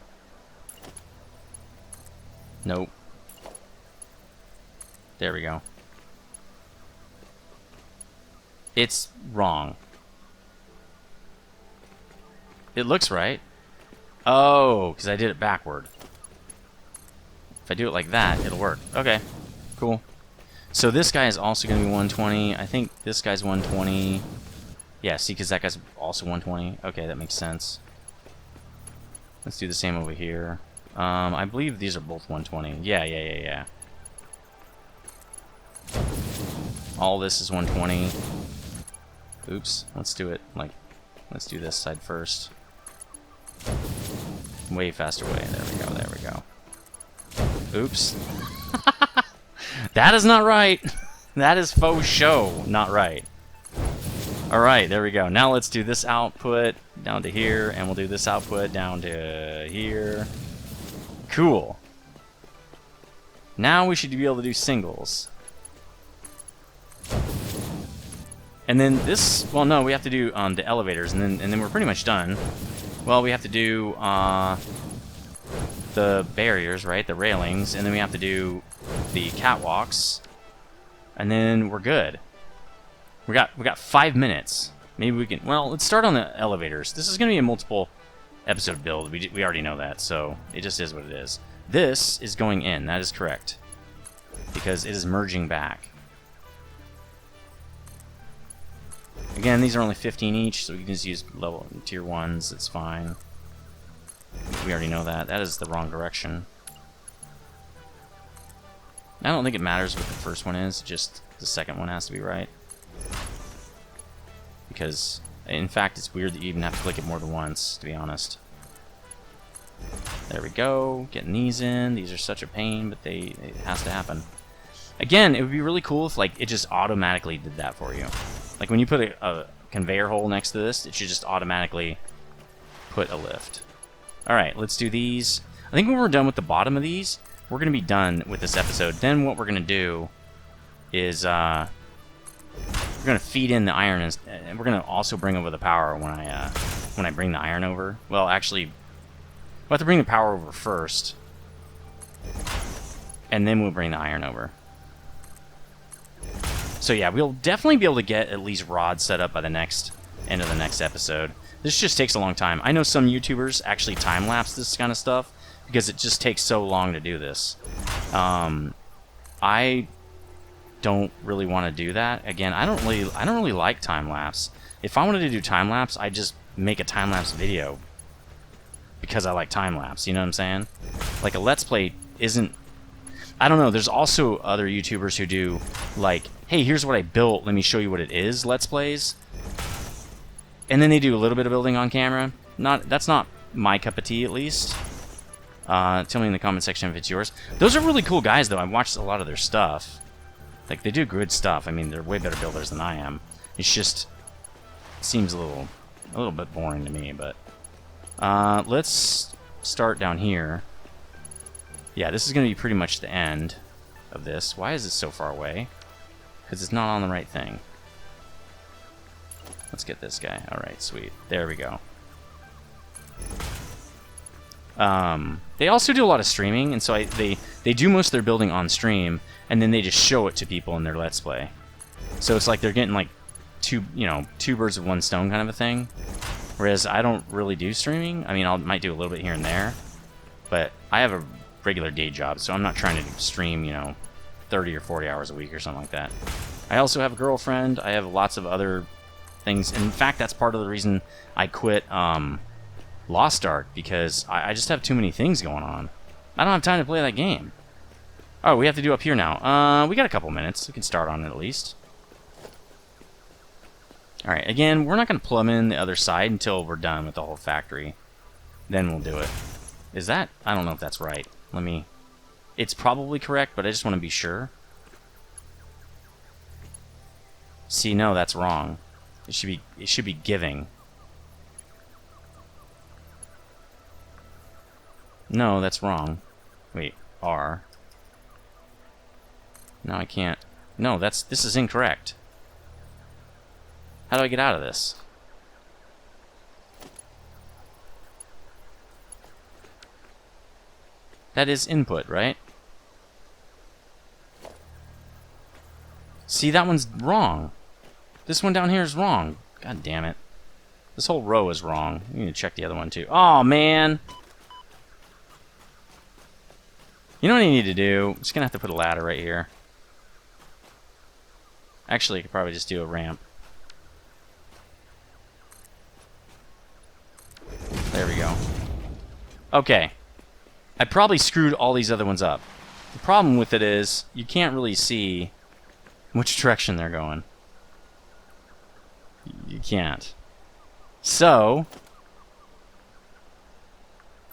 Nope. There we go. It's wrong. It looks right. Oh, because I did it backward. If I do it like that, it'll work. Okay, cool. So this guy is also going to be 120. I think this guy's 120. Yeah, see, because that guy's also 120. Okay, that makes sense. Let's do the same over here. I believe these are both 120. Yeah. All this is 120. Oops, let's do it. Let's do this side first. Way faster way. There we go. Oops. That is not right. That is faux show, not right. Alright, there we go. Now let's do this output down to here, and we'll do this output down to here. Cool. Now we should be able to do singles. And then this, well no, we have to do the elevators, and then we're pretty much done. Well, we have to do the barriers, right, the railings, and then we have to do the catwalks, and then we're good. We got 5 minutes. Maybe we can. Well, let's start on the elevators. This is going to be a multiple episode build. We already know that, so it just is what it is. This is going in. That is correct, because it is merging back. Again, these are only 15 each, so we can just use level tier 1s. It's fine. We already know that. That is the wrong direction. I don't think it matters what the first one is. Just the second one has to be right. Because, in fact, it's weird that you even have to click it more than once, to be honest. There we go. Getting these in. These are such a pain, but it has to happen. Again, it would be really cool if, like, it just automatically did that for you. Like, when you put a conveyor hole next to this, it should just automatically put a lift. Alright, let's do these. I think when we're done with the bottom of these, we're going to be done with this episode. Then what we're going to do is, we're going to feed in the iron, and we're going to also bring over the power when I bring the iron over. Well, actually, we'll have to bring the power over first, and then we'll bring the iron over. So yeah, we'll definitely be able to get at least rods set up by the end of the next episode. This just takes a long time. I know some YouTubers actually time-lapse this kind of stuff because it just takes so long to do this. I don't really want to do that. Again, I don't really like time-lapse. If I wanted to do time-lapse, I'd just make a time-lapse video because I like time-lapse, you know what I'm saying? Like, a Let's Play isn't... I don't know, there's also other YouTubers who do, like, hey, here's what I built, let me show you what it is, Let's Plays. And then they do a little bit of building on camera. That's not my cup of tea, at least. Tell me in the comment section if it's yours. Those are really cool guys, though. I've watched a lot of their stuff. Like, they do good stuff. I mean, they're way better builders than I am. It's just... seems a little bit boring to me, but... let's start down here. Yeah, this is going to be pretty much the end of this. Why is it so far away? Because it's not on the right thing. Let's get this guy. Alright, sweet. There we go. They also do a lot of streaming, and so they do most of their building on stream, and then they just show it to people in their Let's Play. So it's like they're getting like two birds with one stone kind of a thing. Whereas I don't really do streaming. I mean, might do a little bit here and there, but I have a regular day job, so I'm not trying to stream, 30 or 40 hours a week or something like that. I also have a girlfriend. I have lots of other things. In fact, that's part of the reason I quit Lost Ark, because I just have too many things going on. I don't have time to play that game. Oh, we have to do up here now. We got a couple minutes. We can start on it at least. Alright, again, we're not going to plumb in the other side until we're done with the whole factory. Then we'll do it. Is that? I don't know if that's right. It's probably correct, but I just want to be sure. See, no, that's wrong. It should be giving. No, that's wrong. Wait, R. No, I can't. No, this is incorrect. How do I get out of this? That is input, right? See, that one's wrong. This one down here is wrong. God damn it. This whole row is wrong. We need to check the other one, too. Oh, man! You know what I need to do? I'm just going to have to put a ladder right here. Actually, I could probably just do a ramp. There we go. Okay. I probably screwed all these other ones up. The problem with it is, you can't really see which direction they're going. You can't. So,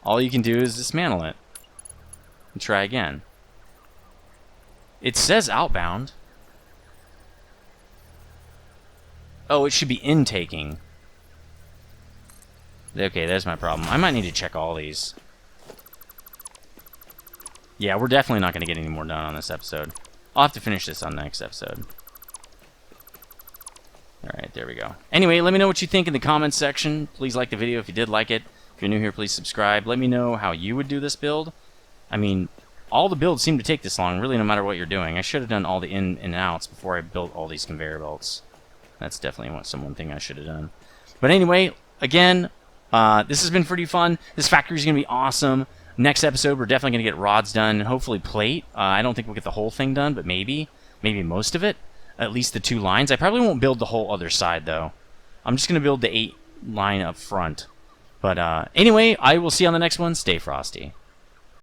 all you can do is dismantle it. And try again. It says outbound. Oh, it should be intaking. Okay, there's my problem. I might need to check all these. Yeah, we're definitely not going to get any more done on this episode. I'll have to finish this on the next episode. Alright, there we go. Anyway, let me know what you think in the comments section. Please like the video if you did like it. If you're new here, please subscribe. Let me know how you would do this build. I mean, all the builds seem to take this long, really, no matter what you're doing. I should have done all the in and outs before I built all these conveyor belts. That's definitely one thing I should have done. But anyway, again, this has been pretty fun. This factory is going to be awesome. Next episode, we're definitely going to get rods done and hopefully plate. I don't think we'll get the whole thing done, but maybe most of it. At least the 2 lines. I probably won't build the whole other side, though. I'm just going to build the 8 line up front. But anyway, I will see you on the next one. Stay frosty.